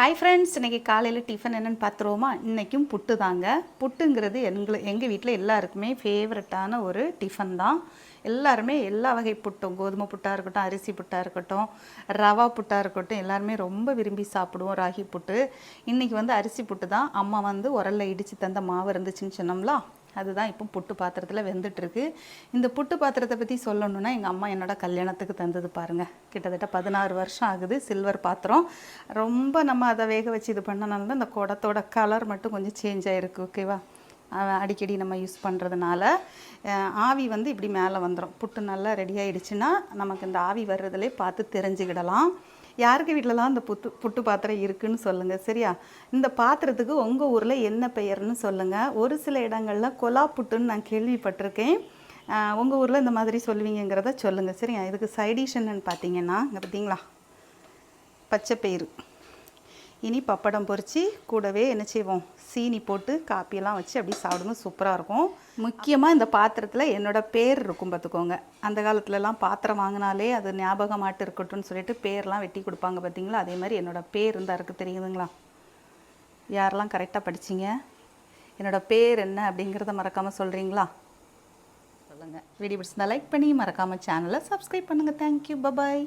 Hi friends, இன்றைக்கி காலையில் tiffin என்னென்னு பார்த்துருவோமா? இன்றைக்கும் புட்டு தாங்க. புட்டுங்கிறது எங்கள் வீட்டில் எல்லாருக்குமே ஃபேவரட்டான ஒரு டிஃபன் தான். எல்லாருமே எல்லா வகை புட்டும், கோதுமை புட்டாக இருக்கட்டும், அரிசி புட்டாக இருக்கட்டும், ரவா புட்டாக இருக்கட்டும், எல்லாருமே ரொம்ப விரும்பி சாப்பிடுவோம் ராகி புட்டு. இன்றைக்கி அரிசி புட்டு தான். அம்மா உரலில் இடித்து தந்த மாவு இருந்துச்சுன்னு சொன்னோம்ல, அதுதான் இப்போ புட்டு பாத்திரத்தில் வெந்துட்டுருக்கு. இந்த புட்டு பாத்திரத்தை பற்றி சொல்லணுன்னா, எங்கள் அம்மா என்னோடய கல்யாணத்துக்கு தந்தது பாருங்கள். கிட்டத்தட்ட 16 வருஷம் ஆகுது. சில்வர் பாத்திரம். ரொம்ப நம்ம அதை வேக வச்சு இது பண்ணனால தான் இந்த குடத்தோட கலர் மட்டும் கொஞ்சம் சேஞ்ச் ஆகிருக்கு. ஓகேவா? அடிக்கடி நம்ம யூஸ் பண்ணுறதுனால ஆவி இப்படி மேலே வந்துடும். புட்டு நல்லா ரெடி ஆகிடுச்சுன்னா நமக்கு இந்த ஆவி வர்றதுலே பார்த்து தெரிஞ்சுக்கிடலாம். யாருக்கு வீட்டிலலாம் இந்த புட்டு பாத்திரம் இருக்குதுன்னு சொல்லுங்கள். சரியா? இந்த பாத்திரத்துக்கு உங்கள் ஊரில் என்ன பெயர்னு சொல்லுங்கள். ஒரு சில இடங்களில் கொலா புட்டுன்னு நான் கேள்விப்பட்டிருக்கேன். உங்கள் ஊரில் இந்த மாதிரி சொல்லுவீங்கிறத சொல்லுங்கள். சரியா? இதுக்கு சைடிஷ் என்னன்னு பார்த்தீங்கன்னா, இங்கே பார்த்தீங்களா, பச்சைப்பயிறு, இனி பப்படம் பொரித்து கூடவே என்ன செய்வோம், சீனி போட்டு காப்பியெல்லாம் வச்சு அப்படி சாப்பிடும்போது சூப்பராக இருக்கும். முக்கியமாக இந்த பாத்திரத்தில் என்னோடய பேர் இருக்கும் பார்த்துக்கோங்க. அந்த காலத்துலலாம் பாத்திரம் வாங்கினாலே அது ஞாபகமாட்டு இருக்கட்டும்னு சொல்லிட்டு பேர்லாம் வெட்டி கொடுப்பாங்க பார்த்தீங்களா? அதே மாதிரி என்னோடய பேர் இருந்தால் இருக்குது. தெரியுதுங்களா? யாரெல்லாம் கரெக்டாக படிச்சிங்க? என்னோடய பேர் என்ன அப்படிங்கிறத மறக்காமல் சொல்கிறீங்களா? சொல்லுங்கள். வீடியோ பிடிச்சிருந்தா லைக் பண்ணி மறக்காமல் சேனலை சப்ஸ்கிரைப் பண்ணுங்கள். தேங்க்யூ. பபாய்.